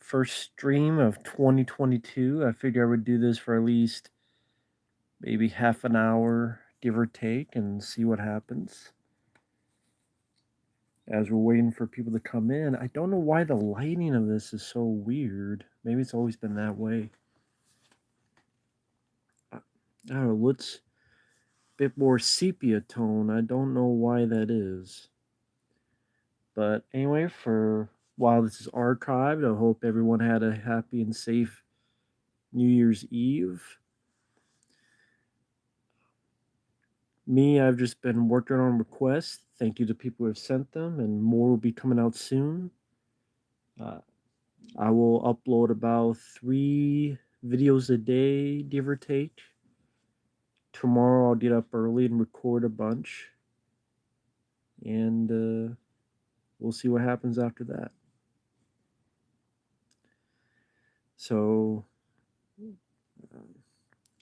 First stream of 2022. I figured I would do this for at least maybe half an hour, give or take, and see what happens. As we're waiting for people to come in, I don't know why the lighting of this is so weird. Maybe it's always been that way. I don't know, looks a bit more sepia tone. I don't know why that is. But anyway, for while this is archived, I hope everyone had a happy and safe New Year's Eve. Me, I've just been working on requests. Thank you to people who have sent them, and more will be coming out soon. Uh, I will upload about 3 videos a day, give or take. Tomorrow, I'll get up early and record a bunch, and we'll see what happens after that. So,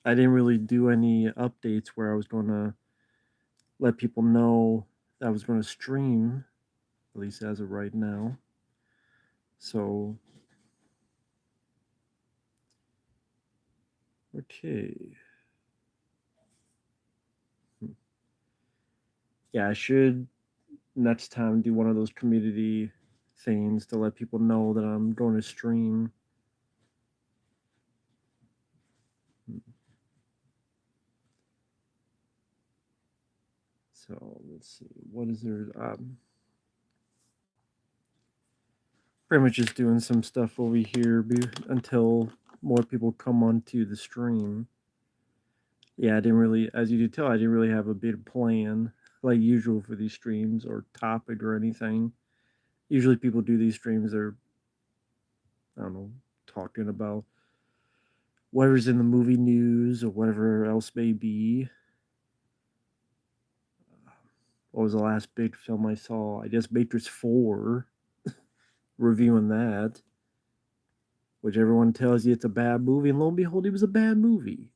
I didn't really do any updates where I was going to let people know that I was going to stream, at least as of right now. So, okay. Yeah, I should next time do one of those community things to let people know that I'm going to stream. So let's see, what is there? Pretty much just doing some stuff over here until more people come onto the stream. Yeah, I didn't really, as you could tell, I didn't really have a big plan like usual for these streams or topic or anything. Usually people do these streams, they're, I don't know, talking about whatever's in the movie news or whatever else may be. What was the last big film I saw? I guess Matrix 4, reviewing that, which everyone tells you it's a bad movie, and lo and behold, it was a bad movie.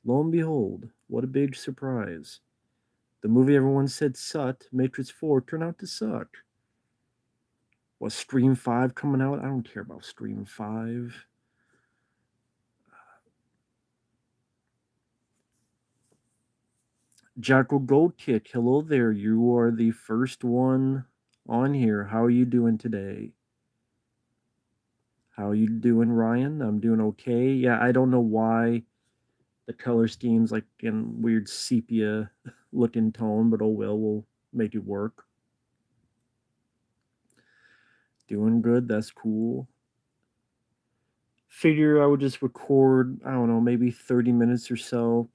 Lo and behold, what a big surprise. The movie everyone said sucked, Matrix 4, turned out to suck. Was Stream 5 coming out? I don't care about Stream 5. Jacko Goldkick, hello there. You are the first one on here. How are you doing today? How are you doing, Ryan? I'm doing okay. Yeah, I don't know why the color scheme's like in weird sepia looking tone, but oh well, we'll make it work. Doing good, that's cool. Figure I would just record, I don't know, maybe 30 minutes or so.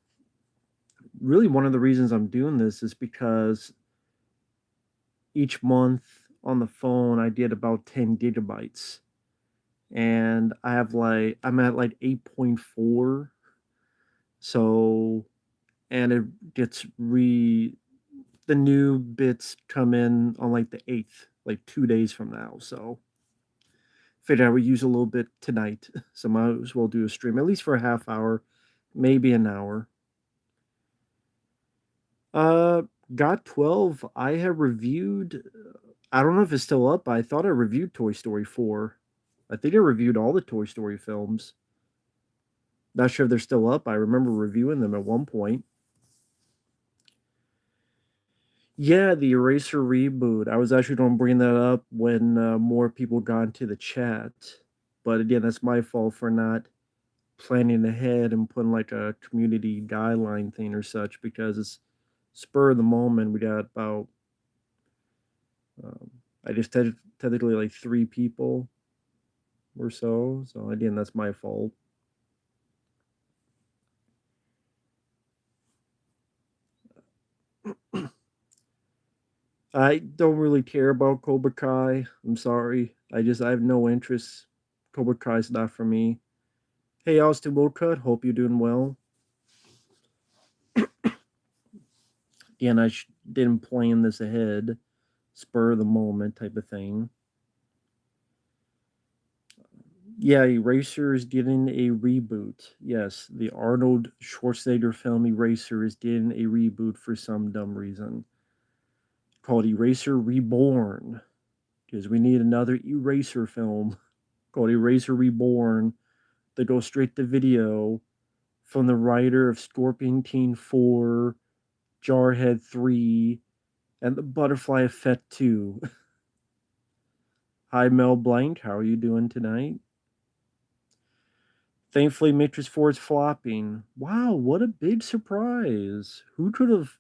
Really, one of the reasons I'm doing this is because each month on the phone I get about 10 gigabytes. And I'm at like 8.4. So, and it gets the new bits come in on like the 8th, like 2 days from now. So, figured I would use a little bit tonight. So, might as well do a stream, at least for a half hour, maybe an hour. Uh, Got 12. I have reviewed, I don't know if it's still up, but I thought I reviewed Toy Story 4. I think I reviewed all the Toy Story films. Not sure if they're still up. I remember reviewing them at one point. Yeah, the Eraser reboot. I was actually going to bring that up when more people got into the chat. But again, that's my fault for not planning ahead and putting like a community guideline thing or such, because it's spur of the moment. We got about, um, I just technically like 3 people or so. So again, that's my fault. I don't really care about Cobra Kai. I'm sorry. I have no interest. Cobra Kai's not for me. Hey, Austin Woodcut. Hope you're doing well. Again, didn't plan this ahead. Spur of the moment type of thing. Yeah, Eraser is getting a reboot. Yes, the Arnold Schwarzenegger film Eraser is getting a reboot for some dumb reason. Called Eraser Reborn. Because we need another Eraser film. called Eraser Reborn that goes straight to video from the writer of Scorpion Teen 4, Jarhead 3, and The Butterfly Effect 2. Hi, Mel Blanc. How are you doing tonight? Thankfully, Matrix 4 is flopping. Wow, what a big surprise. Who could have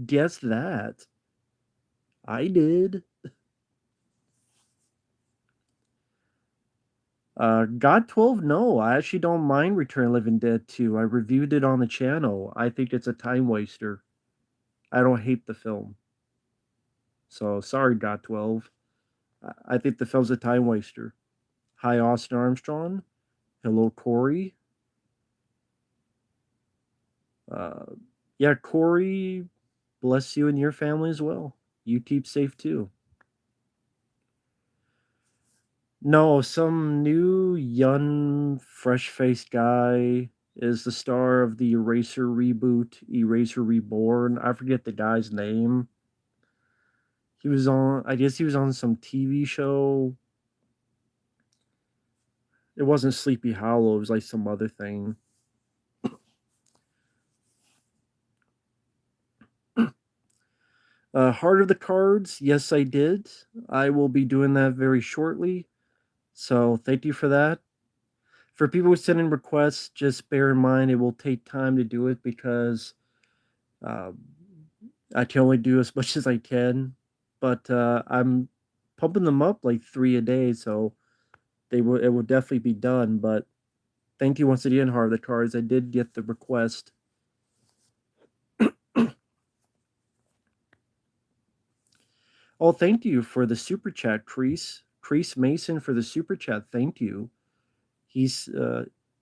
guessed that? I did. God 12, no. I actually don't mind Return of the Living Dead 2. I reviewed it on the channel. I think it's a time waster. I don't hate the film. So, sorry, God 12. I think the film's a time waster. Hi, Austin Armstrong. Hello, Corey. Uh, yeah, Corey, bless you and your family as well. You keep safe too. No, some new, young, fresh faced guy is the star of the Eraser reboot, Eraser Reborn. I forget the guy's name. He was on, I guess he was on some TV show. It wasn't Sleepy Hollow, it was like some other thing. Heart of the Cards, yes, I did. I will be doing that very shortly. So thank you for that. For people who send in requests, just bear in mind it will take time to do it because uh, I can only do as much as I can. But I'm pumping them up like 3 a day, so it will definitely be done. But thank you once again, Heart of the Cards. I did get the request. Oh, thank you for the super chat, Crease. Crease Mason for the super chat. Thank you. He's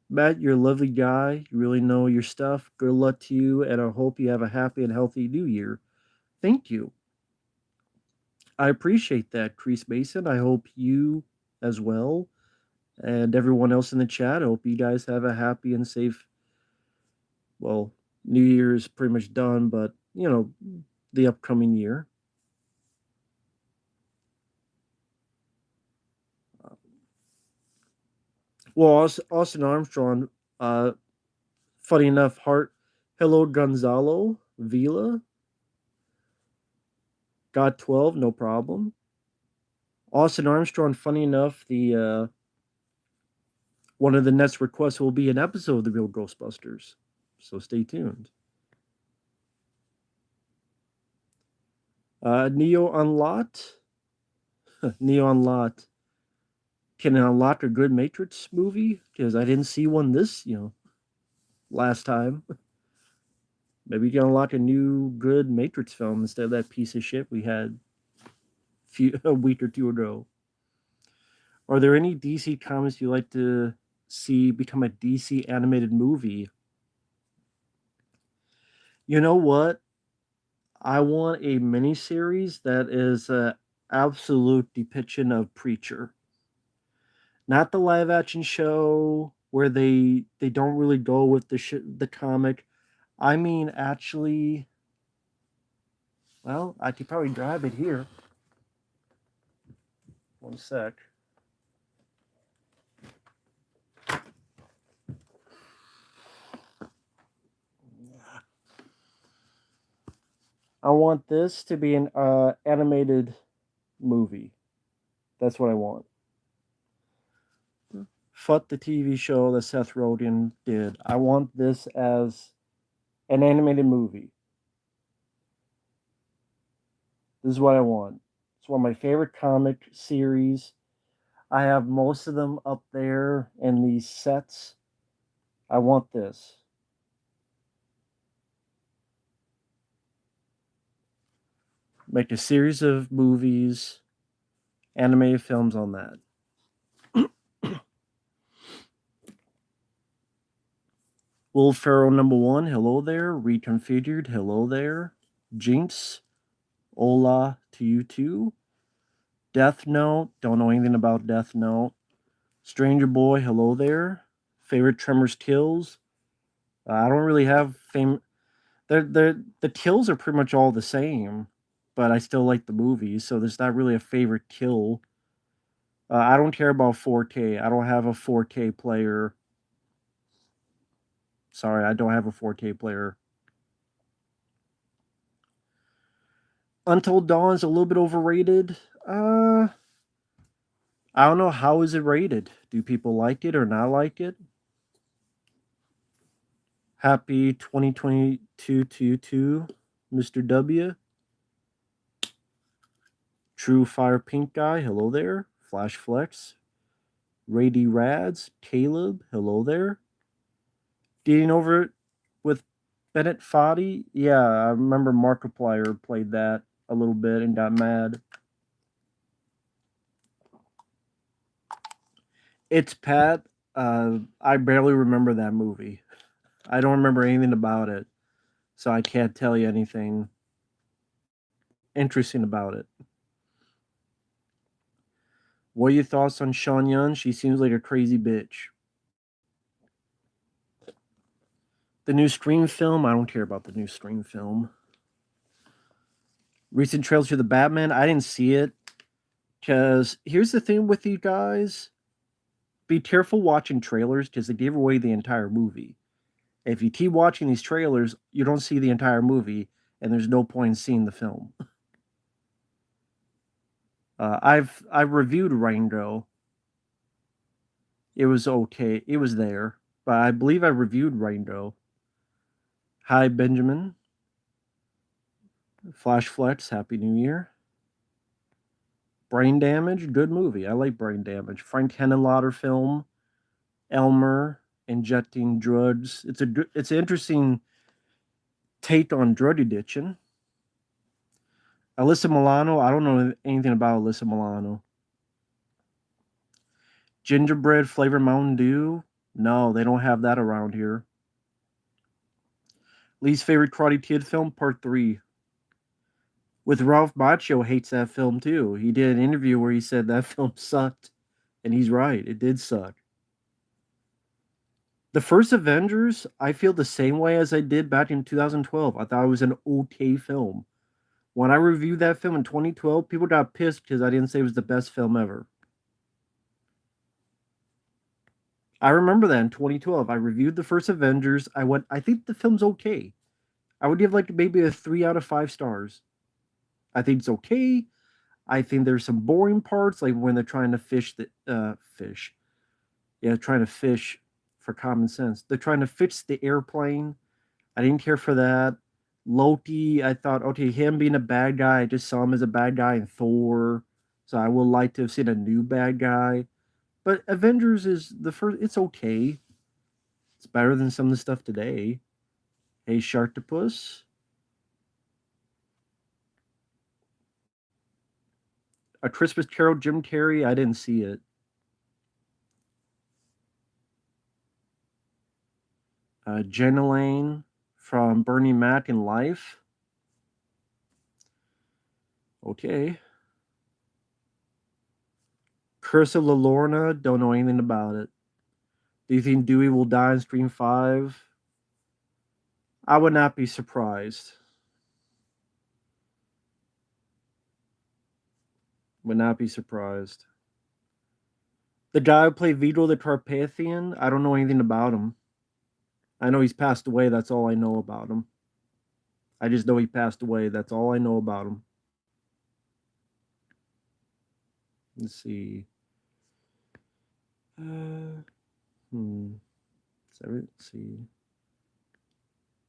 Matt, you're a lovely guy. You really know your stuff. Good luck to you, and I hope you have a happy and healthy new year. Thank you. I appreciate that, Crease Mason. I hope you as well, and everyone else in the chat. I hope you guys have a happy and safe. Well, New Year is pretty much done, but the upcoming year. Well, Austin Armstrong. Funny enough, Heart. Hello, Gonzalo Vila. God 12, no problem. Austin Armstrong. Funny enough, the one of the next requests will be an episode of the Real Ghostbusters. So stay tuned. Neo Unlocked. Neo Unlocked. Can I unlock a good Matrix movie? Because I didn't see one this, last time. Maybe you can unlock a new good Matrix film instead of that piece of shit we had a week or two ago. Are there any DC comics you'd like to see become a DC animated movie? You know what? I want a miniseries that is an absolute depiction of Preacher. Not the live action show where they don't really go with the comic. I mean, actually, well, I could probably grab it here. One sec. I want this to be an animated movie. That's what I want. Fuck the TV show that Seth Rogen did. I want this as an animated movie. This is what I want. It's one of my favorite comic series. I have most of them up there in these sets. I want this. Make a series of movies, animated films on that. Will Ferrell number one, hello there. Reconfigured, hello there. Jinx, hola to you too. Death Note, don't know anything about Death Note. Stranger Boy, hello there. Favorite Tremors kills. I don't really have the kills are pretty much all the same, but I still like the movies, so there's not really a favorite kill. I don't care about 4K. I don't have a 4K player. Sorry, I don't have a 4K player. Until Dawn's a little bit overrated. I don't know, how is it rated. Do people like it or not like it? Happy 2022 to Mr. W. True Fire Pink Guy, hello there. Flash Flex. Rady Rads, Caleb, hello there. Getting over it with Bennett Foddy. Yeah, I remember Markiplier played that a little bit and got mad. It's Pat. I barely remember that movie. I don't remember anything about it, so I can't tell you anything interesting about it. What are your thoughts on Sean Yun? She seems like a crazy bitch. The new Scream film, I don't care about the new Scream film. Recent trailers for the Batman, I didn't see it. Because here's the thing with you guys, be careful watching trailers because they give away the entire movie. If you keep watching these trailers, you don't see the entire movie, and there's no point in seeing the film. I've reviewed Rango. It was okay. It was there, but I believe I reviewed Rango. Hi Benjamin. Flash Flex. Happy New Year. Brain Damage. Good movie. I like Brain Damage. Frank Henenlotter film. Elmer injecting drugs. It's an interesting take on drug addiction. Alyssa Milano. I don't know anything about Alyssa Milano. Gingerbread flavor Mountain Dew. No, they don't have that around here. Least favorite Karate Kid film, Part 3. With Ralph Macchio hates that film too. He did an interview where he said that film sucked, and he's right. It did suck. The first Avengers, I feel the same way as I did back in 2012. I thought it was an okay film. When I reviewed that film in 2012, people got pissed because I didn't say it was the best film ever. I remember that in 2012. I reviewed the first Avengers. I went, I think the film's okay. I would give like maybe a 3 out of 5 stars. I think it's okay. I think there's some boring parts, like when they're trying to fish. Yeah, trying to fish for common sense. They're trying to fix the airplane. I didn't care for that. Loki, I thought, okay, him being a bad guy, I just saw him as a bad guy in Thor. So I would like to have seen a new bad guy. But Avengers is the first, it's okay. It's better than some of the stuff today. Hey, Sharktopus. A Christmas Carol, Jim Carrey, I didn't see it. Jenna Lane from Bernie Mac in Life. Okay. Curse of La Lorna, don't know anything about it. Do you think Dewey will die in Scream 5? I would not be surprised. Would not be surprised. The guy who played Vito the Carpathian, I don't know anything about him. I know he's passed away. That's all I know about him. I just know he passed away. That's all I know about him. Let's see. Uh, hmm. Let's see.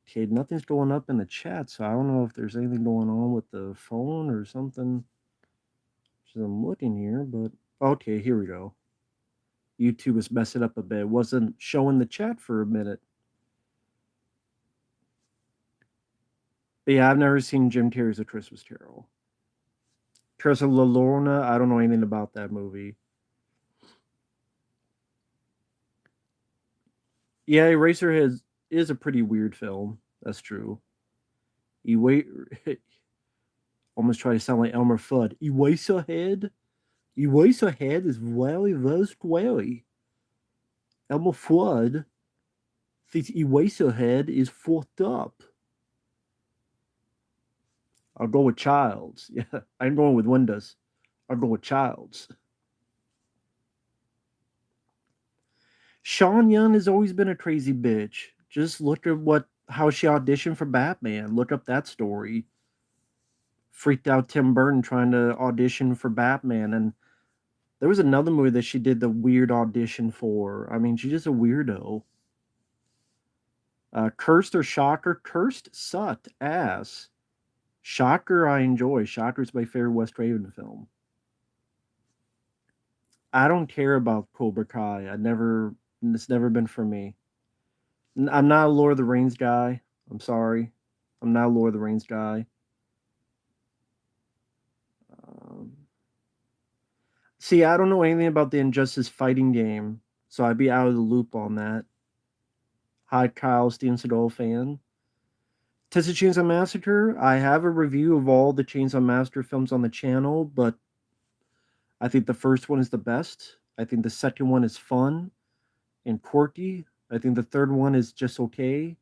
Okay, nothing's going up in the chat, so I don't know if there's anything going on with the phone or something. So I'm looking here, but okay, here we go. YouTube is messing up a bit. It wasn't showing the chat for a minute. But yeah, I've never seen Jim Carrey's A Christmas Carol. Curse of La Lorna, I don't know anything about that movie. Yeah, Eraserhead is a pretty weird film. That's true. You wait, almost try to sound like Elmer Fudd. Eraserhead? Eraserhead is very scary. Elmer Fudd thinks Eraserhead is fucked up. I'll go with Childs. Yeah, I'm going with Windows. I'll go with Childs. Sean Young has always been a crazy bitch. Just look at how she auditioned for Batman. Look up that story. Freaked out Tim Burton trying to audition for Batman, and there was another movie that she did the weird audition for. I mean, she's just a weirdo. Cursed or Shocker? Cursed sucked ass. Shocker, I enjoy. Shocker's my favorite Wes Craven film. I don't care about Cobra Kai. It's never been for me. I'm not a Lord of the Rings guy. I'm sorry. I'm not a Lord of the Rings guy. Um, See, I don't know anything about the Injustice fighting game, so I'd be out of the loop on that. Hi, Kyle, Steven Seagal fan. Texas Chainsaw Massacre. I have a review of all the Chainsaw Massacre films on the channel, but I think the first one is the best. I think the second one is fun and quirky. I think the third one is just okay.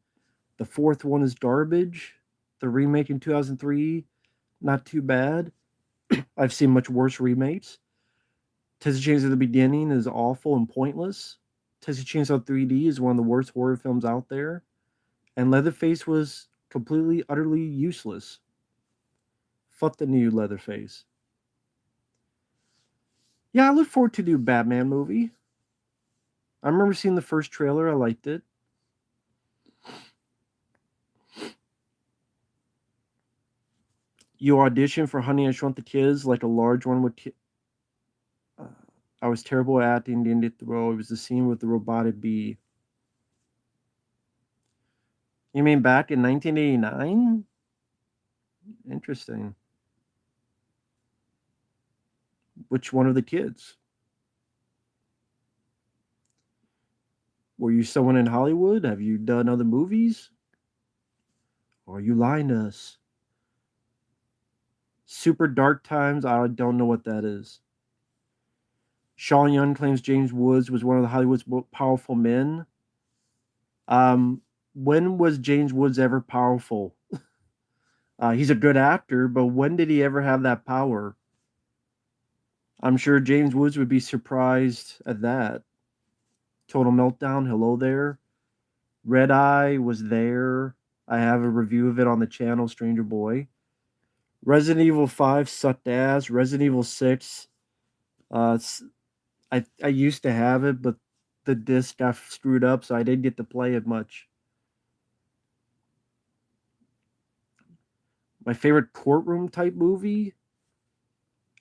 The fourth one is garbage. The remake in 2003, not too bad. I've seen much worse remakes. Texas Chainsaw at the beginning is awful and pointless. Texas Chainsaw 3D is one of the worst horror films out there. And Leatherface was completely, utterly useless. Fuck the new Leatherface. Yeah, I look forward to the new Batman movie. I remember seeing the first trailer. I liked it. You audition for Honey, I Shrunk the Kids like a large one with. Uh, I was terrible at acting. Didn't get the role. It was the scene with the robotic bee. You mean back in 1989? Interesting. Which one of the kids? Were you someone in Hollywood? Have you done other movies? Or are you lying to us? Super Dark Times. I don't know what that is. Sean Young claims James Woods was one of the Hollywood's most powerful men. Um, when was James Woods ever powerful? He's a good actor, but when did he ever have that power? I'm sure James Woods would be surprised at that. Total Meltdown, hello there. Red Eye was there. I have a review of it on the channel, Stranger Boy. Resident Evil 5 sucked ass. Resident Evil 6, uh, I used to have it, but the disc got screwed up, so I didn't get to play it much. My favorite courtroom type movie,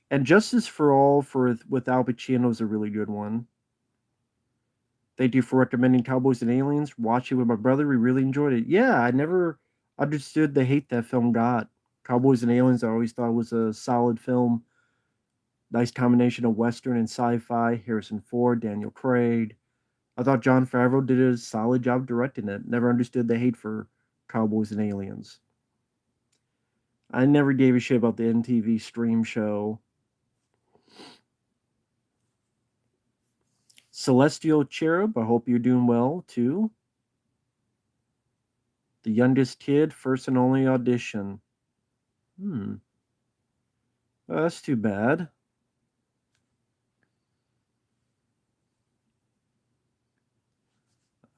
and Justice for All with Al Pacino is a really good one. Thank you for recommending Cowboys and Aliens. Watch it with my brother. We really enjoyed it. Yeah, I never understood the hate that film got. Cowboys and Aliens, I always thought was a solid film. Nice combination of Western and sci fi. Harrison Ford, Daniel Craig. I thought Jon Favreau did a solid job directing it. Never understood the hate for Cowboys and Aliens. I never gave a shit about the MTV stream show. Celestial Cherub, I hope you're doing well too. The youngest kid, first and only audition. That's too bad.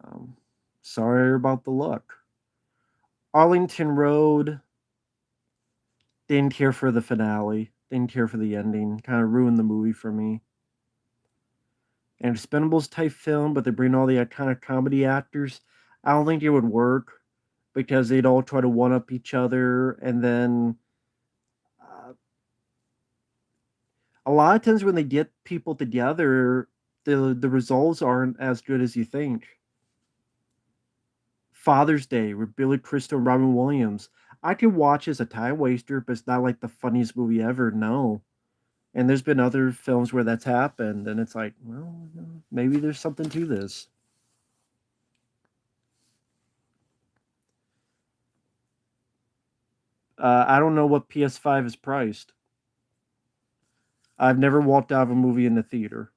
Um, Sorry about the luck. Arlington Road, didn't care for the finale. Didn't care for the ending. Kind of ruined the movie for me. An Expendables type film, but they bring all the iconic comedy actors. I don't think it would work because they'd all try to one up each other, and then uh, a lot of times when they get people together, the results aren't as good as you think. Father's Day with Billy Crystal and Robin Williams. I could watch as a time waster, but it's not like the funniest movie ever. No. And there's been other films where that's happened, and it's like, well, maybe there's something to this. I don't know what PS5 is priced. I've never walked out of a movie in the theater.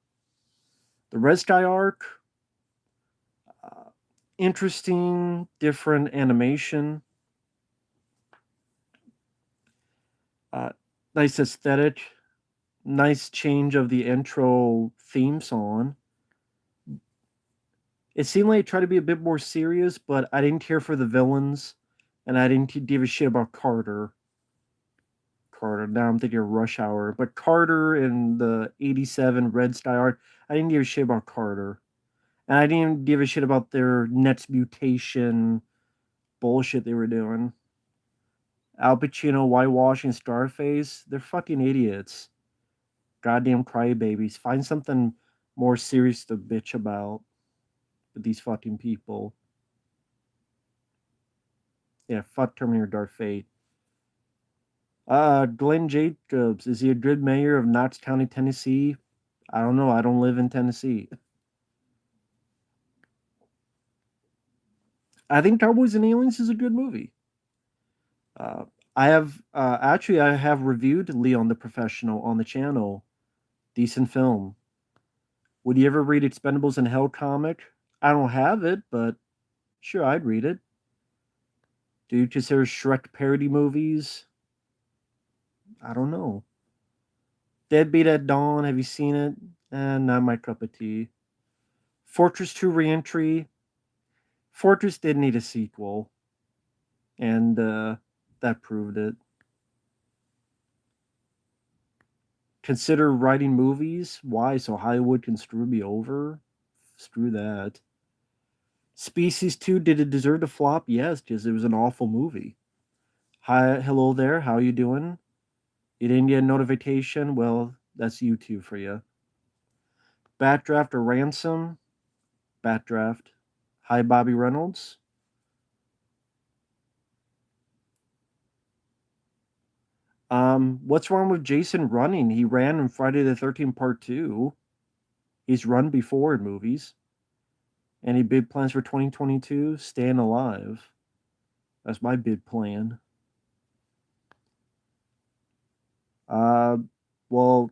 The Red Sky arc, uh, interesting, different animation, uh, nice aesthetic, nice change of the intro theme song. It seemed like it tried to be a bit more serious, but I didn't care for the villains, and I didn't give a shit about Carter. Carter. Now I'm thinking of Rush Hour, but Carter and the '87 Red Sky Art. I didn't give a shit about Carter, and I didn't give a shit about their next mutation bullshit they were doing. Al Pacino whitewashing Scarface. They're fucking idiots. Goddamn crybabies. Find something more serious to bitch about with these fucking people. Yeah, fuck Terminator Darth Fate. Glenn Jacobs, is he a good mayor of Knox County, Tennessee? I don't know. I don't live in Tennessee. I think Cowboys and Aliens is a good movie. Uh, I have reviewed Leon the Professional on the channel. Decent film. Would you ever read Expendables and Hell comic? I don't have it, but sure, I'd read it. Do you consider Shrek parody movies? I don't know. Deadbeat at Dawn, have you seen it? Not my cup of tea. Fortress 2 Reentry. Fortress did need a sequel, and that proved it. Consider writing movies? Why? So Hollywood can screw me over? Screw that. Species 2, did it deserve to flop? Yes, because it was an awful movie. Hi, hello there, how you doing? You didn't get a notification? Well, that's YouTube for you. Backdraft or Ransom? Backdraft. Hi, Bobby Reynolds. What's wrong with Jason running? He ran in Friday the 13th Part 2. He's run before in movies. Any big plans for 2022? Staying alive. That's my big plan. Uh, well,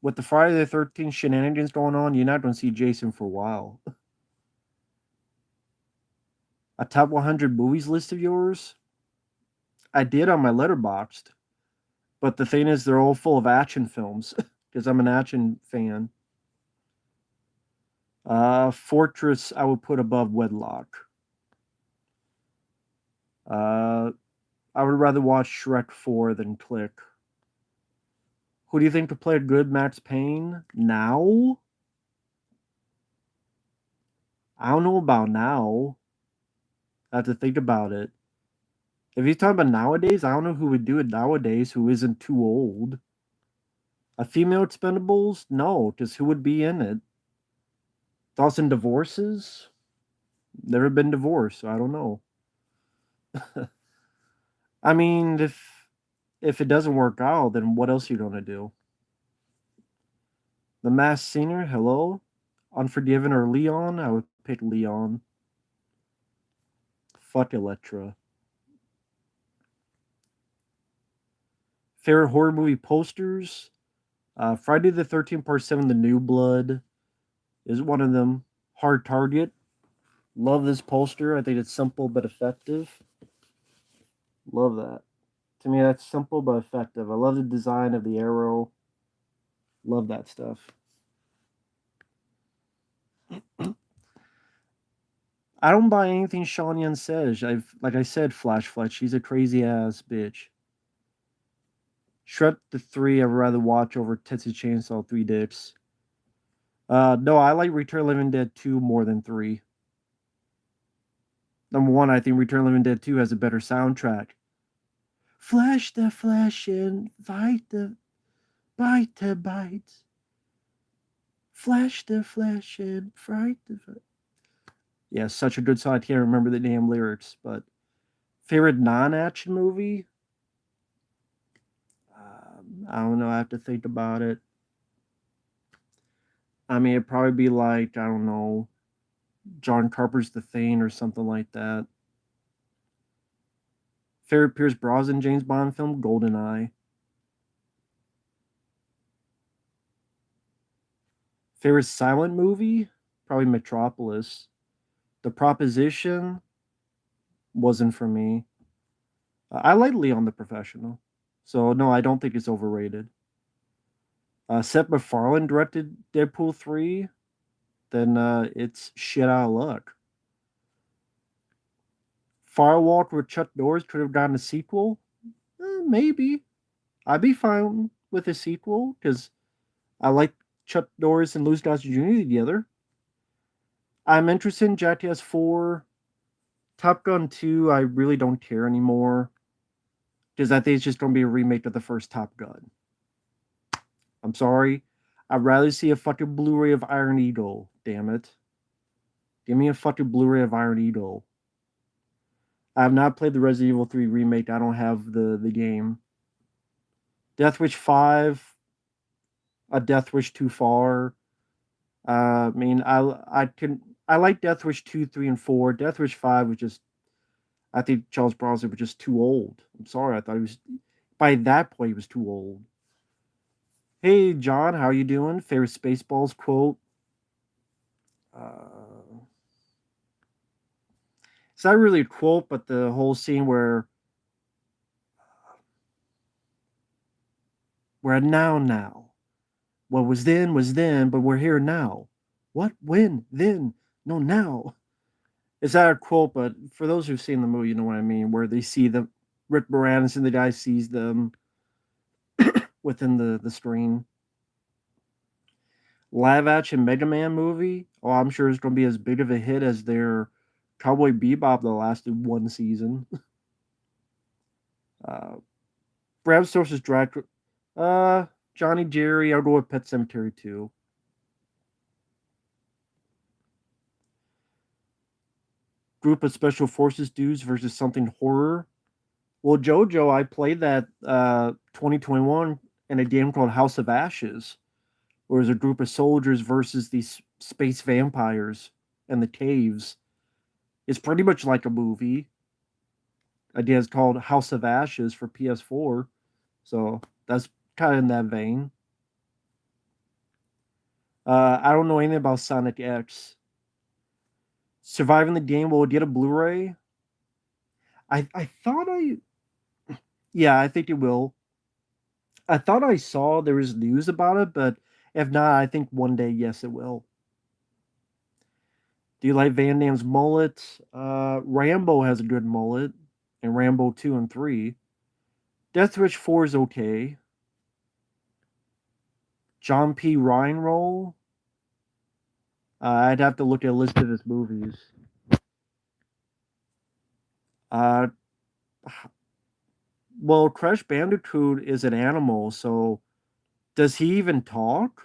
with the Friday the 13th shenanigans going on, you're not going to see Jason for a while. A top 100 movies list of yours? I did on my letterboxed, but the thing is, they're all full of action films because I'm an action fan. Fortress, I would put above Wedlock. Uh, I would rather watch Shrek 4 than Click. Who do you think could play a good Max Payne now? I don't know about now. I have to think about it. If you're talking about nowadays, I don't know who would do it nowadays who isn't too old. A female Expendables? No, because who would be in it? Thoughts and divorces? Never been divorced, so I don't know. I mean, if it doesn't work out, then what else are you gonna do? The Masked Singer? Hello, Unforgiven or Leon? I would pick Leon. Fuck Electra. Favorite horror movie posters? Friday the 13th Part 7, The New Blood is one of them. Hard Target. Love this poster. I think it's simple but effective. Love that. To me, that's simple but effective. I love the design of the arrow. Love that stuff. I don't buy anything Sean Yun says. Like I said, Flash Fletch, she's a crazy ass bitch. Shrek the 3, I'd rather watch over Texas Chainsaw 3 dicks. No, I like Return of the Living Dead 2 more than 3. Number one, I think Return of the Living Dead 2 has a better soundtrack. Flash the flash and bite the bite. Flash the flash and fright the fight. Yeah, such a good song. I can't remember the damn lyrics, but favorite non-action movie? I don't know. I have to think about it. I mean, it'd probably be like, I don't know, John Carpenter's The Thing or something like that. Favorite Pierce Brosnan James Bond film? GoldenEye. Favorite silent movie? Probably Metropolis. The Proposition wasn't for me. I like Leon the Professional. So, no, I don't think it's overrated. Seth MacFarlane directed Deadpool 3. then it's shit out of luck. Firewalk with Chuck Norris could have gotten a sequel. Maybe I'd be fine with a sequel because I like Chuck Norris and Louis Gossett Jr. together. I'm interested in Jackass 4. Top Gun 2, I really don't care anymore because I think it's just going to be a remake of the first Top Gun. I'm sorry. I'd rather see a fucking Blu-ray of Iron Eagle. Damn it. Give me a fucking Blu-ray of Iron Eagle. I have not played the Resident Evil 3 remake. I don't have the game. Death Wish 5, a Death Wish too far. I mean, I like Death Wish 2, 3, and 4. Death Wish 5 was just, I think Charles Bronson was just too old. I'm sorry. I thought he was, by that point, he was too old. Hey, John, how you doing? Favorite Spaceballs quote? Uh, it's not really a quote, but the whole scene where now. What was then, but we're here now. What? When? Then? No, now. It's not a quote, but for those who've seen the movie, you know what I mean, where they see the Rick Moranis and the guy sees them within the screen. Live action Mega Man movie. Oh, I'm sure it's going to be as big of a hit as their Cowboy Bebop that lasted one season. Uh, Bram Stoker's Dracula. Johnny Jerry. I'll go with Pet Cemetery 2. Group of special forces dudes versus something horror. Well, JoJo, I played that 2021 in a game called House of Ashes, where there's a group of soldiers versus these space vampires in the caves. It's pretty much like a movie. Idea is called House of Ashes for PS4, so that's kind of in that vein. I don't know anything about Sonic X. Surviving the game will get a Blu-ray. I thought yeah, I think it will. I thought I saw there was news about it, but if not, I think one day, yes, it will. Do you like Van Damme's mullet? Rambo has a good mullet, and Rambo 2 and 3. Death Wish 4 is okay. John P. Ryan role? I'd have to look at a list of his movies. Uh, well, Crash Bandicoot is an animal, so does he even talk?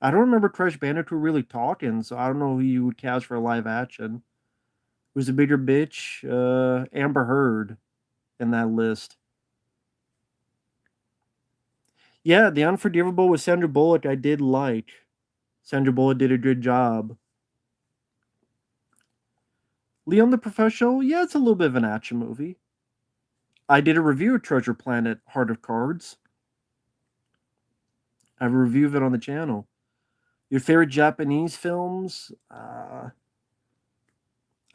I don't remember Crash Bandicoot really talking, so I don't know who you would cast for a live action. Who's a bigger bitch? Amber Heard in that list. Yeah, The Unforgivable with Sandra Bullock, I did like. Sandra Bullock did a good job. Leon the Professional, yeah, it's a little bit of an action movie. I did a review of Treasure Planet Heart of Cards. I have a review of it on the channel. Your favorite Japanese films? Yeah,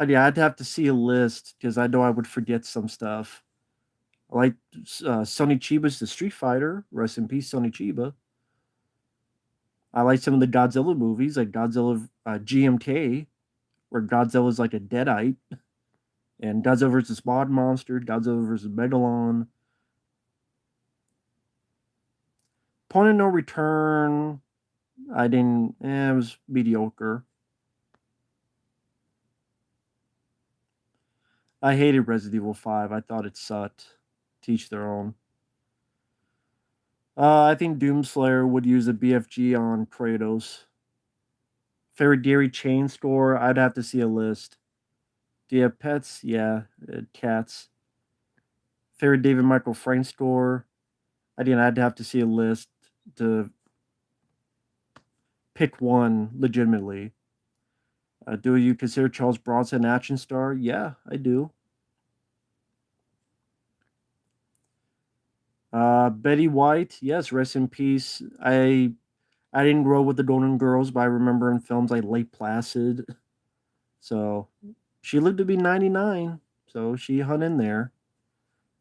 I'd have to see a list because I know I would forget some stuff. I like Sonny Chiba's The Street Fighter. Rest in peace, Sonny Chiba. I like some of the Godzilla movies, like Godzilla GMK, where Godzilla's like a deadite, and Godzilla vs. Mod Monster, Godzilla vs. Megalon. Point of No Return, I didn't. It was mediocre. I hated Resident Evil 5. I thought it sucked. Teach their own. I think Doomslayer would use a BFG on Kratos. Favorite Dairy Chain Store, I'd have to see a list. Do you have pets? Yeah, cats. Favorite David Michael Frank score, again, I'd have to see a list to pick one legitimately. Do you consider Charles Bronson an action star? Yeah, I do. Betty White, yes, rest in peace. I didn't grow up with the Golden Girls, but I remember in films like Lake Placid. So she lived to be 99, so she hung in there.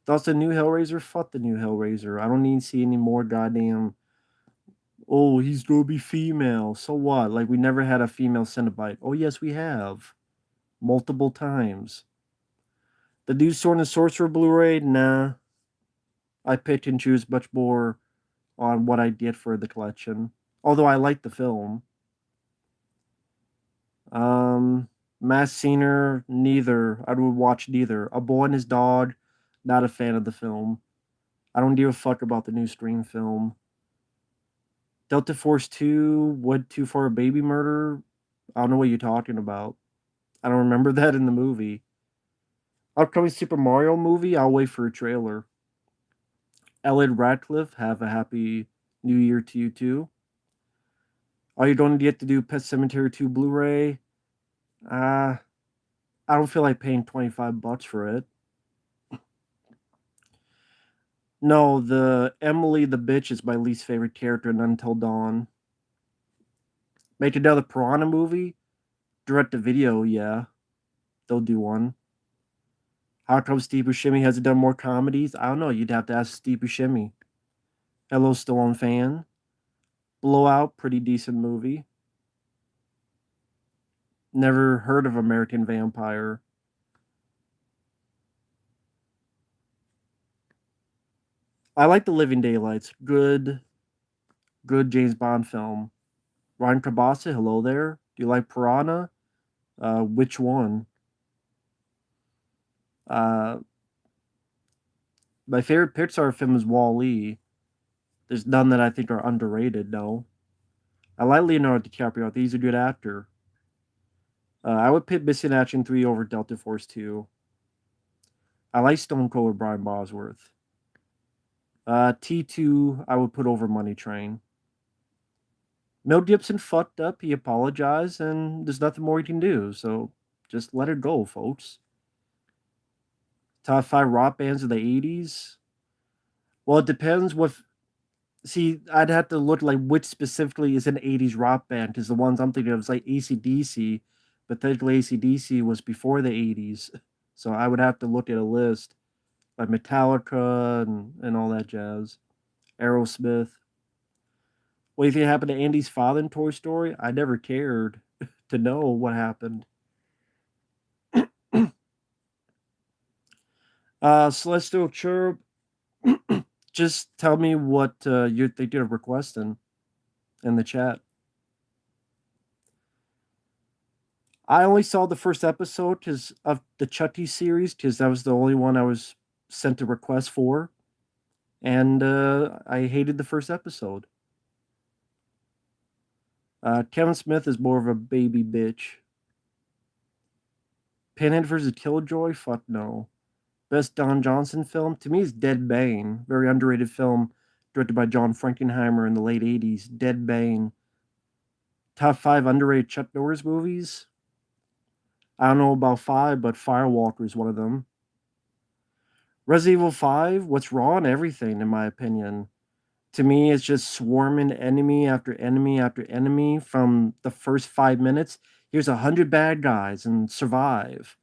Thoughts the new Hellraiser? Fuck the new Hellraiser. I don't need to see any more goddamn Oh, he's gonna be female. So what? Like we never had a female Cenobite. Oh yes, we have. Multiple times. The Dude Sword and the Sorcerer Blu-ray, nah. I picked and choose much more on what I get for the collection. Although I like the film. Um, Mass Singer, neither. I would watch neither. A Boy and His Dog, not a fan of the film. I don't give a fuck about the new Scream film. Delta Force 2, What Too Far a Baby Murder? I don't know what you're talking about. I don't remember that in the movie. Upcoming Super Mario movie, I'll wait for a trailer. Ellen Radcliffe, have a happy new year to you too. Are you going to get to do Pet Cemetery 2 Blu-ray? Uh, I don't feel like paying $25 for it. No, the Emily the Bitch is my least favorite character in Until Dawn. Make another Piranha movie? Direct to video, yeah. They'll do one. How come Steve Buscemi hasn't done more comedies? I don't know. You'd have to ask Steve Buscemi. Hello, Stallone fan. Blowout, pretty decent movie. Never heard of American Vampire. I like The Living Daylights. Good James Bond film. Ryan Trabasa, hello there. Do you like Piranha? Which one? Uh, my favorite Pixar film is Wall-E. There's none that I think are underrated, no. I like Leonardo DiCaprio. I think he's a good actor. I would pit Missing Action 3 over Delta Force 2. I like Stone Cold Brian Bosworth. T2, I would put over Money Train. Mel Gibson fucked up. He apologized, and there's nothing more he can do. So just let it go, folks. Top 5 rock bands of the 80s. Well, it depends what. See, I'd have to look like which specifically is an 80s rock band because the ones I'm thinking of is like ACDC, but technically ACDC was before the 80s. So I would have to look at a list like Metallica and all that jazz. Aerosmith. What do you think happened to Andy's father in Toy Story? I never cared to know what happened. Celestial Chirp, just tell me what you're thinking of requesting in the chat. I only saw the first episode because of the Chucky series because that was the only one I was sent a request for, and I hated the first episode. Kevin Smith is more of a baby bitch. Pinhead versus Killjoy? Fuck no. Best Don Johnson film? To me is Dead Bane. Very underrated film directed by John Frankenheimer in the late 80s. Dead Bane. Top 5 underrated Chuck Norris movies? I don't know about 5, but Firewalker is one of them. Resident Evil 5? What's wrong? Everything, in my opinion. To me, it's just swarming enemy after enemy after enemy from the first 5 minutes. Here's 100 bad guys and survive.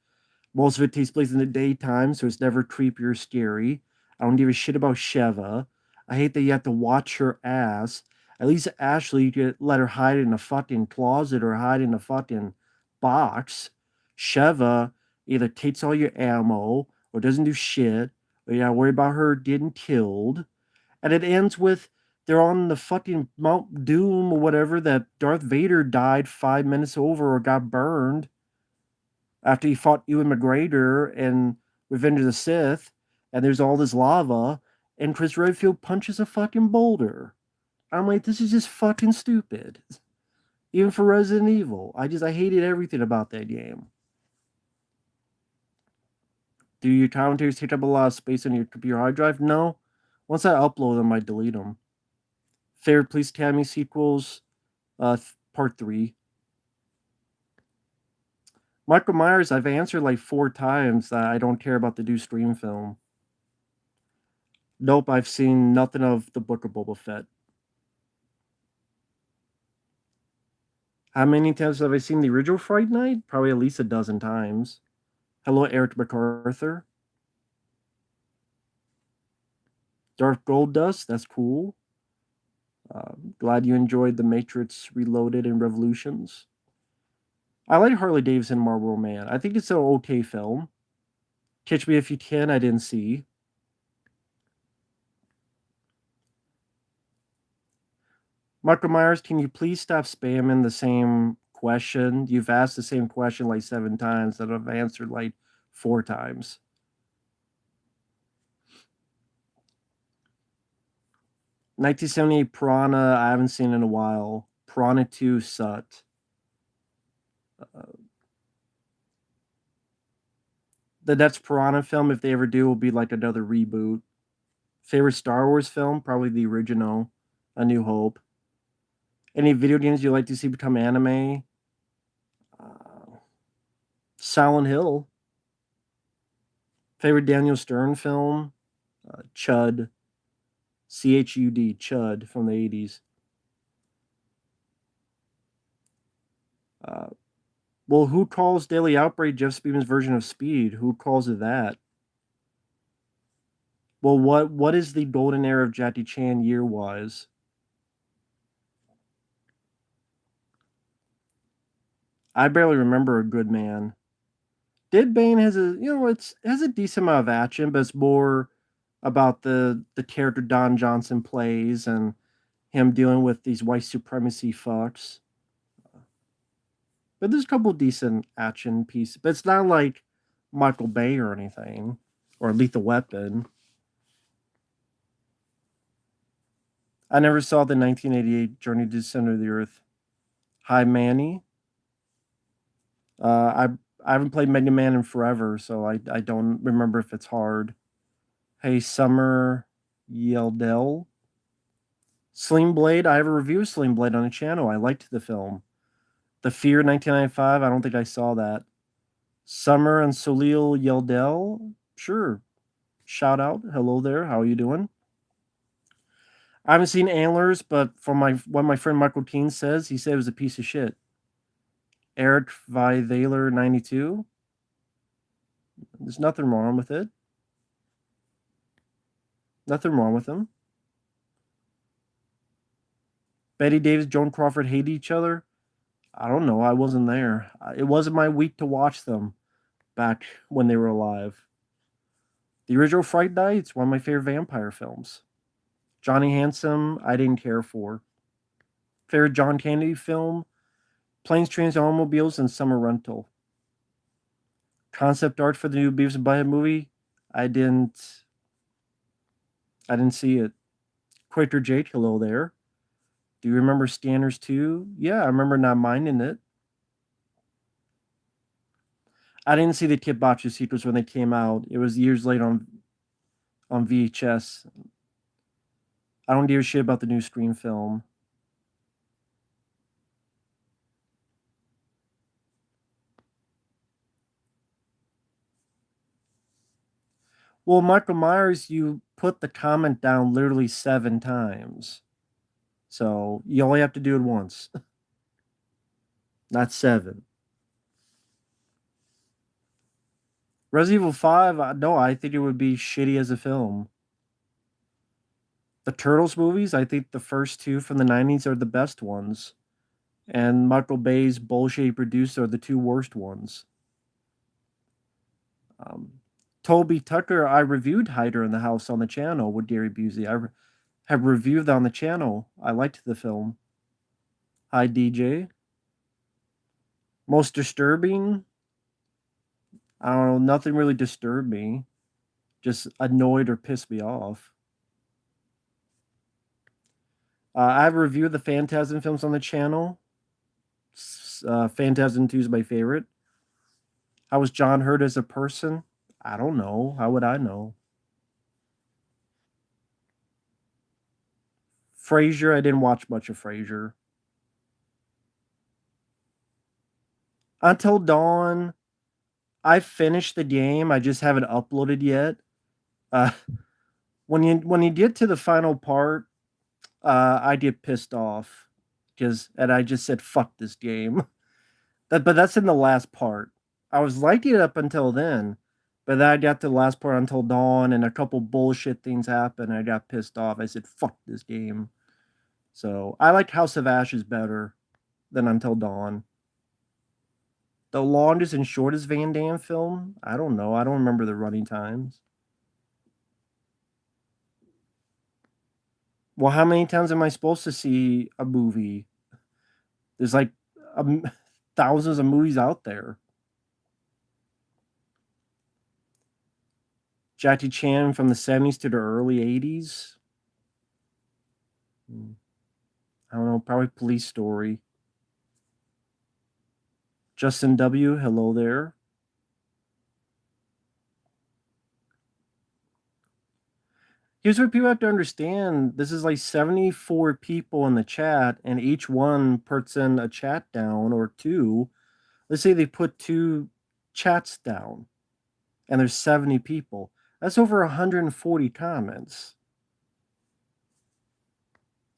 Most of it takes place in the daytime, so it's never creepy or scary. I don't give a shit about Sheva. I hate that you have to watch her ass. At least Ashley, you could let her hide in a fucking closet or hide in a fucking box. Sheva either takes all your ammo or doesn't do shit, or you gotta worry about her getting killed. And it ends with they're on the fucking Mount Doom or whatever that Darth Vader died 5 minutes over or got burned after he fought Ewan McGregor in Revenge of the Sith, and there's all this lava, and Chris Redfield punches a fucking boulder. I'm like, this is just fucking stupid. Even for Resident Evil. I hated everything about that game. Do your commentaries take up a lot of space on your computer hard drive? No. Once I upload them, I delete them. Favorite Police Academy sequels? Part 3. Michael Myers, I've answered like 4 times that I don't care about the new Scream film. Nope, I've seen nothing of the Book of Boba Fett. How many times have I seen the original Fright Night? Probably at least a dozen times. Hello, Eric MacArthur. Dark Gold Dust, that's cool. Glad you enjoyed The Matrix Reloaded and Revolutions. I like Harley Davidson Marlboro Man. I think it's an okay film. Catch Me If You Can, I didn't see. Michael Myers, can you please stop spamming the same question? You've asked the same question like 7 times that I've answered like 4 times. 1978 Piranha, I haven't seen in a while. Piranha 2 sucked. The next Piranha film, if they ever do, will be like another reboot. Favorite Star Wars film? Probably the original, A New Hope. Any video games you like to see become anime? Uh, Silent Hill. Favorite Daniel Stern film? Chud. Chud. Chud from the 80s. Uh, well, who calls Daily Outbreak Jeff Speedman's version of Speed? Who calls it that? Well, what is the golden era of Jackie Chan year wise? I barely remember A Good Man. Dead Bane has it's has a decent amount of action, but it's more about the character Don Johnson plays and him dealing with these white supremacy fucks. But there's a couple decent action pieces, but it's not like Michael Bay or anything or Lethal Weapon. I never saw the 1988 Journey to the Center of the Earth. Hi, Manny. Uh, I haven't played Mega Man in forever, so I don't remember if it's hard. Hey, Summer Yeldell. Sling Blade. I have a review of Sling Blade on the channel. I liked the film. The Fear 1995. I don't think I saw that. Summer and Solil Yeldell. Sure. Shout out. Hello there. How are you doing? I haven't seen Antlers, but from what my friend Michael Keane says, he said it was a piece of shit. Eric Vivaler 92. There's nothing wrong with it. Nothing wrong with him. Betty Davis, Joan Crawford hate each other. I don't know. I wasn't there. It wasn't my week to watch them back when they were alive. The original Fright Night, it's one of my favorite vampire films. Johnny Handsome, I didn't care for. Favorite John Candy film, Planes, Trains, and Automobiles, and Summer Rental. Concept art for the new Beavis and Butthead movie, I didn't see it. Quaker Jake, hello there. Do you remember Scanners 2? Yeah, I remember not minding it. I didn't see the Kit Botcha sequels when they came out. It was years late on VHS. I don't give a shit about the new Scream film. Well, Michael Myers, you put the comment down literally 7 times. So you only have to do it once, not 7. Resident Evil 5, no, I think it would be shitty as a film. The Turtles movies, I think the first 2 from the 90s are the best ones. And Michael Bay's bullshit produced are the 2 worst ones. Toby Tucker, I reviewed Hider in the House on the channel with Gary Busey. I have reviewed that on the channel. I liked the film. Hi, DJ. Most disturbing? I don't know. Nothing really disturbed me. Just annoyed or pissed me off. I have a review of the Phantasm films on the channel. Phantasm 2 is my favorite. How was John Hurt as a person? I don't know. How would I know? Frasier, I didn't watch much of Frasier. Until Dawn, I finished the game. I just haven't uploaded yet. Uh, when you get to the final part, I get pissed off and I just said fuck this game. But that's in the last part. I was liking it up until then, but then I got to the last part Until Dawn, and a couple bullshit things happened. I got pissed off. I said fuck this game. So I like House of Ashes better than Until Dawn. The longest and shortest Van Damme film? I don't know. I don't remember the running times. Well, how many times am I supposed to see a movie? There's like um, thousands of movies out there. Jackie Chan from the 70s to the early 80s. I don't know, probably Police Story. Justin W., hello there. Here's what people have to understand. This is like 74 people in the chat, and each one puts in a chat down or two. Let's say they put two chats down, and there's 70 people. That's over 140 comments.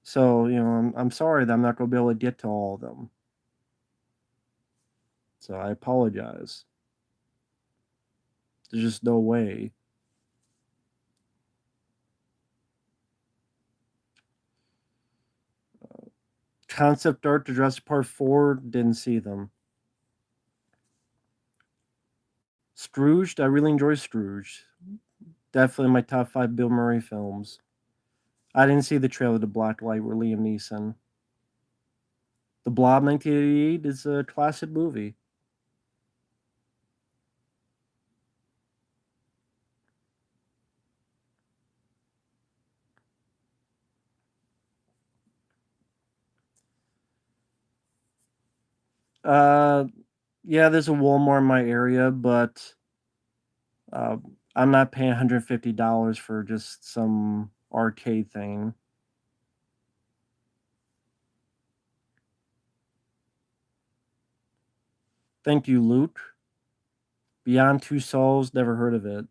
So, I'm sorry that I'm not going to be able to get to all of them. So I apologize. There's just no way. Concept art to Jurassic Park 4, didn't see them. Scrooged, I really enjoy Scrooged. Definitely my top 5 Bill Murray films. I didn't see the trailer to Blacklight with Liam Neeson. The Blob 1988 is a classic movie. Uh, yeah, there's a Walmart in my area, but uh, I'm not paying $150 for just some arcade thing. Thank you, Luke. Beyond Two Souls, never heard of it.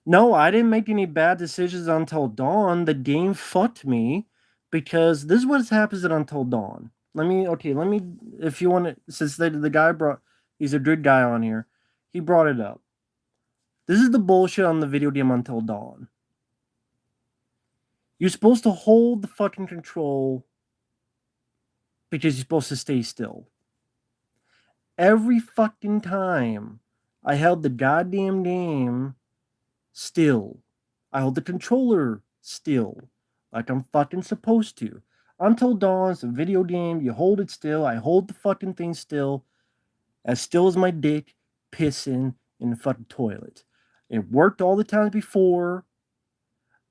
No, I didn't make any bad decisions Until Dawn. The game fucked me because this is what happens at Until Dawn. If you want to, since the guy he's a good guy on here, he brought it up. This is the bullshit on the video game Until Dawn. You're supposed to hold the fucking control because you're supposed to stay still. Every fucking time I held the goddamn game still, I hold the controller still, like I'm fucking supposed to. Until Dawn's a video game, you hold it still, I hold the fucking thing still as my dick pissing in the fucking toilet. It worked all the times before,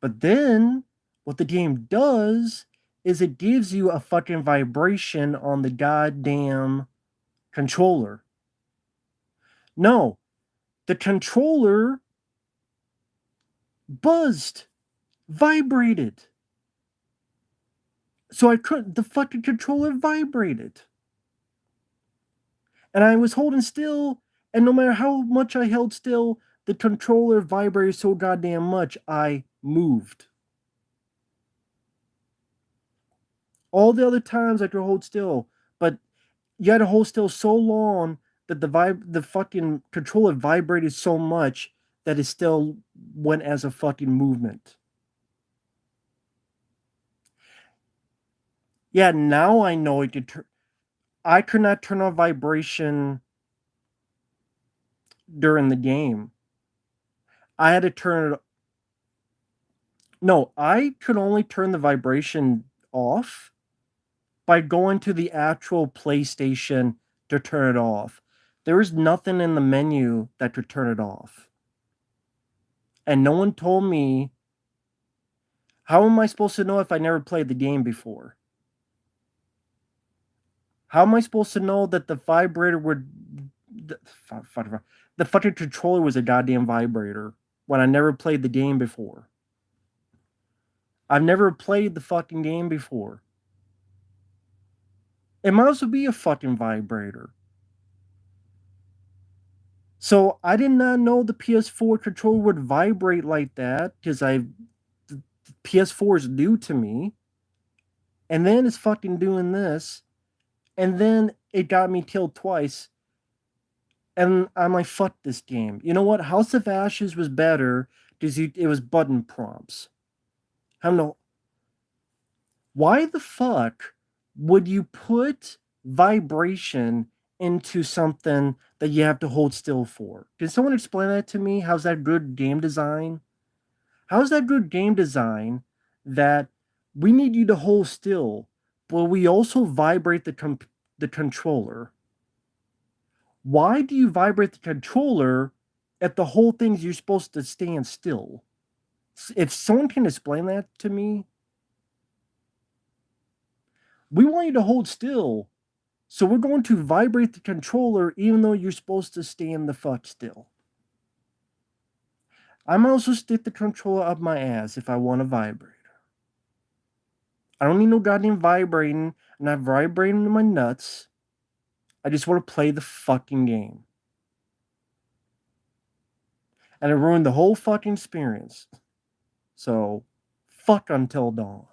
but then what the game does is it gives you a fucking vibration on the goddamn controller. No, the controller buzzed, vibrated. So the fucking controller vibrated. And I was holding still, and no matter how much I held still, the controller vibrated so goddamn much, I moved. All the other times I could hold still, but you had to hold still so long that the fucking controller vibrated so much that it still went as a fucking movement. Yeah, now I know it could I could not turn on vibration during the game. I had to turn it. No, I could only turn the vibration off by going to the actual PlayStation to turn it off. There is nothing in the menu that could turn it off. And no one told me. How am I supposed to know if I never played the game before? How am I supposed to know that the vibrator would. The fucking controller was a goddamn vibrator when I never played the game before? I've never played the fucking game before. It might also be a fucking vibrator. So I did not know the PS4 controller would vibrate like that because the PS4 is new to me. And then it's fucking doing this. And then it got me killed twice. And I'm like, fuck this game. You know what? House of Ashes was better because it was button prompts. How no? Why the fuck would you put vibration into something that you have to hold still for? Can someone explain that to me? How's that good game design? How's that good game design that we need you to hold still, but we also vibrate the controller? Why do you vibrate the controller if the whole thing's you're supposed to stand still? If someone can explain that to me, we want you to hold still. So we're going to vibrate the controller even though you're supposed to stand the fuck still. I might also stick the controller up my ass if I want to vibrate. I don't need no goddamn vibrating. I'm not vibrating in my nuts. I just want to play the fucking game. And it ruined the whole fucking experience. So, fuck Until Dawn.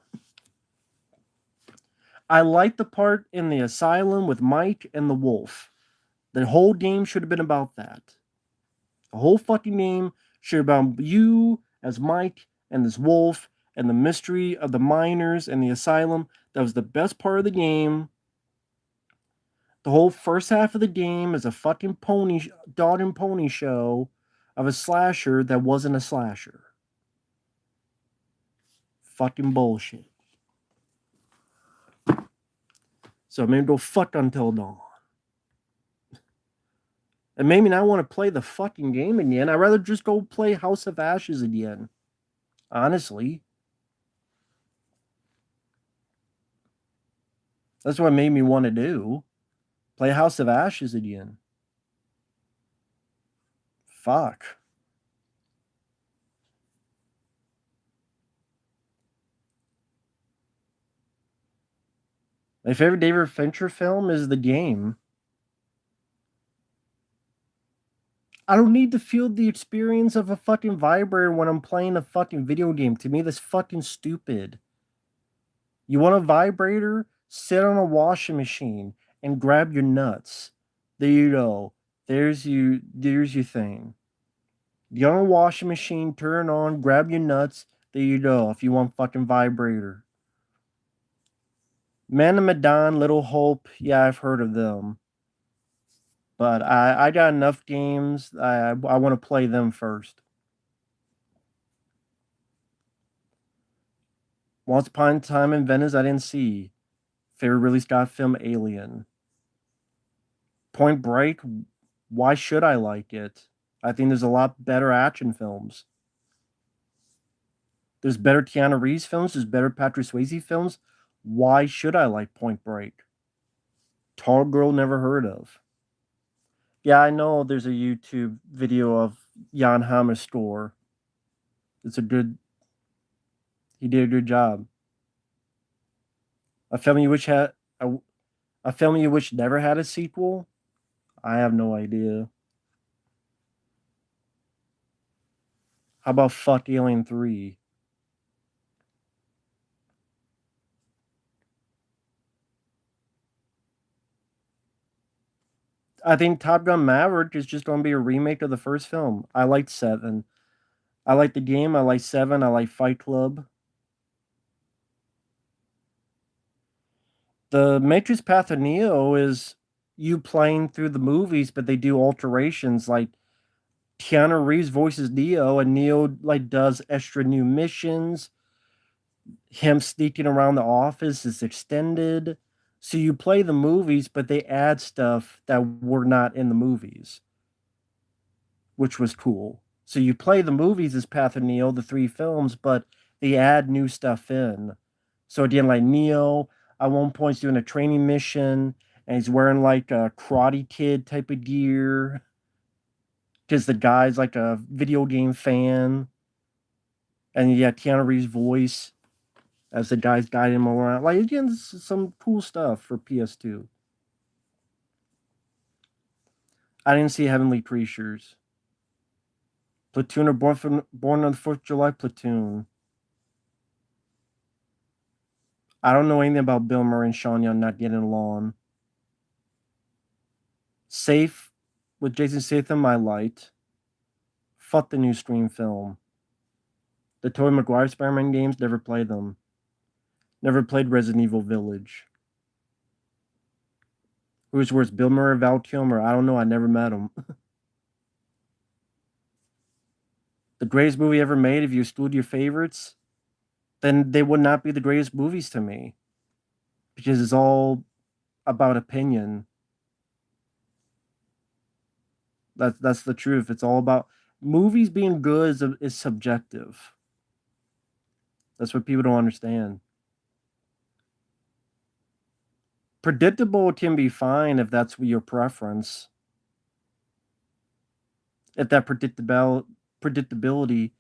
I like the part in the asylum with Mike and the wolf. The whole game should have been about that. The whole fucking game should have been about you as Mike and this wolf and the mystery of the miners and the asylum. That was the best part of the game. The whole first half of the game is a fucking dog and pony show of a slasher that wasn't a slasher. Fucking bullshit. So maybe go fuck Until Dawn. It made me not want to play the fucking game again. I'd rather just go play House of Ashes again. Honestly. That's what made me want to do. Play House of Ashes again. Fuck. My favorite David Fincher film is The Game. I don't need to feel the experience of a fucking vibrator when I'm playing a fucking video game. To me, that's fucking stupid. You want a vibrator? Sit on a washing machine and grab your nuts. There you go. There's your thing. Get on a washing machine, turn on, grab your nuts. There you go. If you want fucking vibrator. Man of Medan, Little Hope. Yeah, I've heard of them. But I got enough games. I want to play them first. Once Upon a Time in Venice, I didn't see. Favorite Ridley Scott film, Alien. Point Break, why should I like it? I think there's a lot better action films. There's better Keanu Reeves films. There's better Patrick Swayze films. Why should I like Point Break? Tall Girl, never heard of. Yeah, I know there's a YouTube video of Jan Hammer's score. It's a good. He did a good job. A film you wish had a film you wish never had a sequel. I have no idea. How about fuck Alien 3? I think Top Gun Maverick is just going to be a remake of the first film. I liked 7. I like the game. I like 7. I like Fight Club. The Matrix Path of Neo is you playing through the movies, but they do alterations. Like Keanu Reeves voices Neo, and Neo like does extra new missions. Him sneaking around the office is extended. So you play the movies, but they add stuff that were not in the movies, which was cool. So you play the movies as Path of Neo, the 3 films, but they add new stuff in. So again, like Neo, at one point he's doing a training mission, and he's wearing like a Karate Kid type of gear because the guy's like a video game fan, and you got Keanu Reeves' voice as the guy's guiding him around. Like again, this is some cool stuff for PS2. I didn't see Heavenly Creatures. Platoon or Born on the 4th of July. Platoon. I don't know anything about Bill Murray and Sean Young not getting along. Safe with Jason Statham, I liked. Fuck the new Scream film. The Tobey Maguire Spider-Man games, never played them. Never played Resident Evil Village. Who's worse, Bill Murray, Val Kilmer? I don't know. I never met him. The greatest movie ever made, if you exclude your favorites, then they would not be the greatest movies to me because it's all about opinion. That's the truth. It's all about movies being good is subjective. That's what people don't understand. Predictable can be fine if that's your preference. If that predictability,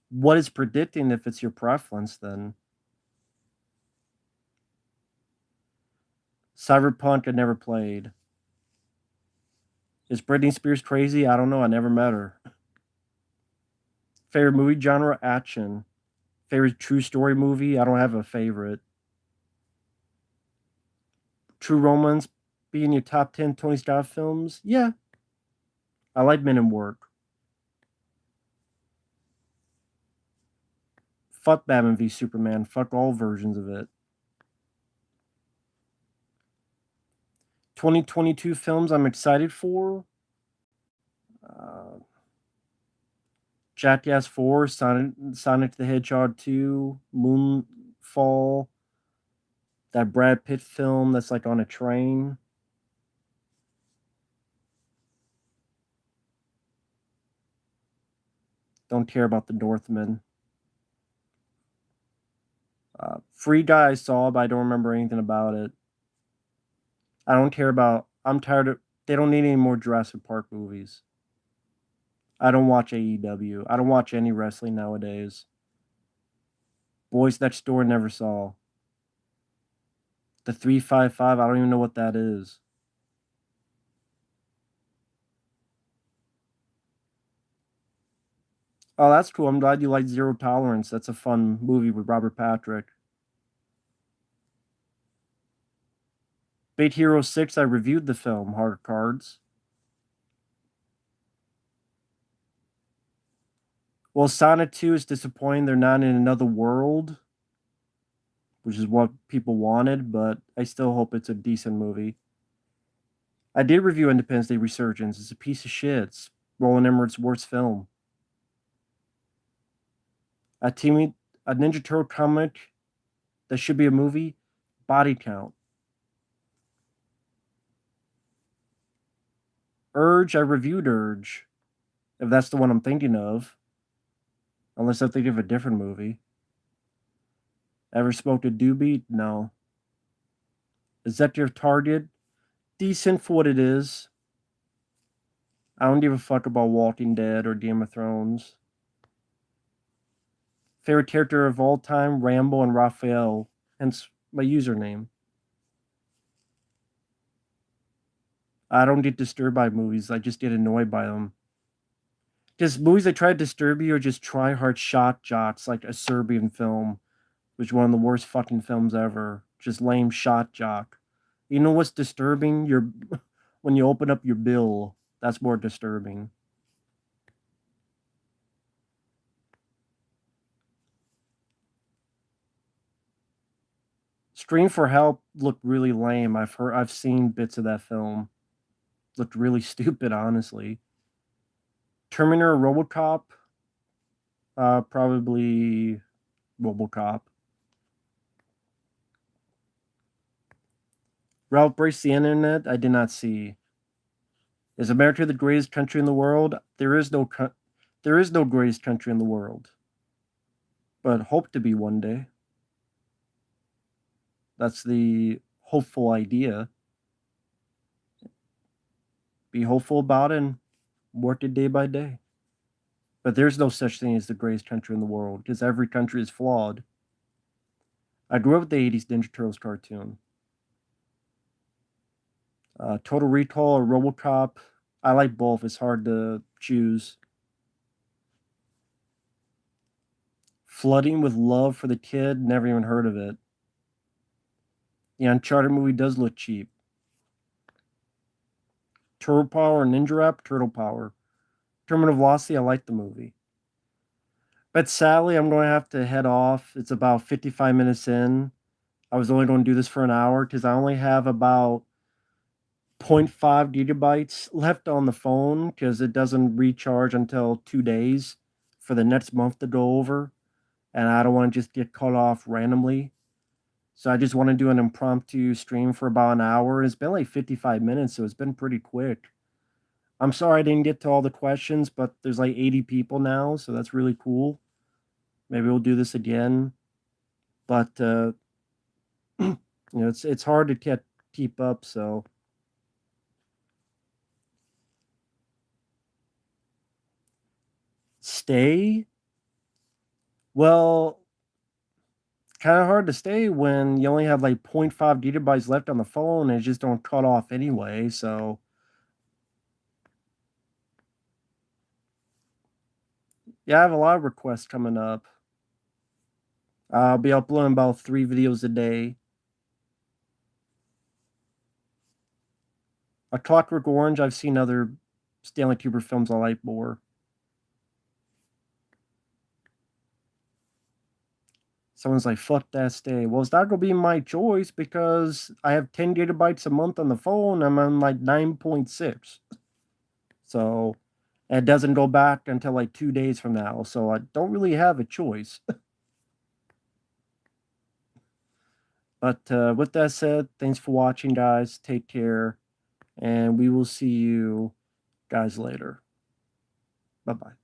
what is predicting if it's your preference then? Cyberpunk I never played. Is Britney Spears crazy? I don't know. I never met her. Favorite movie genre? Action. Favorite true story movie? I don't have a favorite. True Romance be in your top 10 Tony Scott films? Yeah. I like Men in Work. Fuck Batman v Superman. Fuck all versions of it. 2022 films I'm excited for. Uh, Jackass 4, Sonic the Hedgehog 2, Moonfall, that Brad Pitt film that's like on a train. Don't care about the Northman. Free Guy I saw, but I don't remember anything about it. I don't care about. I'm tired of. They don't need any more Jurassic Park movies. I don't watch AEW. I don't watch any wrestling nowadays. Boys Next Door never saw. The 355. I don't even know what that is. Oh, that's cool. I'm glad you like Zero Tolerance. That's a fun movie with Robert Patrick. Bait Hero 6, I reviewed the film, Heart of Cards. Well, Sonic 2 is disappointing. They're not in another world, which is what people wanted, but I still hope it's a decent movie. I did review Independence Day Resurgence. It's a piece of shit. It's Roland Emmerich's worst film. A team, a Ninja Turtle comic that should be a movie, Body Count. Urge, I reviewed Urge, if that's the one I'm thinking of. Unless I'm thinking of a different movie. Ever smoked a doobie? No. Is that your target? Decent for what it is. I don't give a fuck about Walking Dead or Game of Thrones. Favorite character of all time, Rambo and Raphael, hence my username. I don't get disturbed by movies, I just get annoyed by them. Just movies that try to disturb you are just try hard shot jocks, like a Serbian film, which is one of the worst fucking films ever. Just lame shot jock. You know what's disturbing? Your when you open up your bill, that's more disturbing. Scream for Help looked really lame. I've seen bits of that film. Looked really stupid, honestly. Terminator, RoboCop, probably RoboCop. Ralph Breaks the Internet, I did not see. Is America the greatest country in the world? There is no greatest country in the world, but hope to be one day. That's the hopeful idea. Be hopeful about it and work it day by day. But there's no such thing as the greatest country in the world because every country is flawed. I grew up with the 80s Ninja Turtles cartoon. Total Recall or RoboCop. I like both. It's hard to choose. Flooding with Love for the Kid. Never even heard of it. The Uncharted movie does look cheap. Turtle Power or Ninja Rap? Turtle Power. Terminal Velocity. I like the movie. But sadly, I'm going to have to head off. It's about 55 minutes in. I was only going to do this for an hour because I only have about zero point 0.5 gigabytes left on the phone because it doesn't recharge until 2 days for the next month to go over. And I don't want to just get cut off randomly. So I just want to do an impromptu stream for about an hour. It's been like 55 minutes, so it's been pretty quick. I'm sorry I didn't get to all the questions, but there's like 80 people now, so that's really cool. Maybe we'll do this again. But it's hard to keep up. So stay. Well, kind of hard to stay when you only have like zero point 0.5 gigabytes left on the phone and it just don't cut off anyway. So yeah, I have a lot of requests coming up. I'll be uploading about 3 videos a day. A Clockwork Orange, I've seen other Stanley Kubrick films I like more. Someone's like, fuck that stay. Well, it's not gonna be my choice because I have 10 gigabytes a month on the phone. I'm on like 9.6. So it doesn't go back until like 2 days from now. So I don't really have a choice. But with that said, thanks for watching, guys. Take care. And we will see you guys later. Bye bye.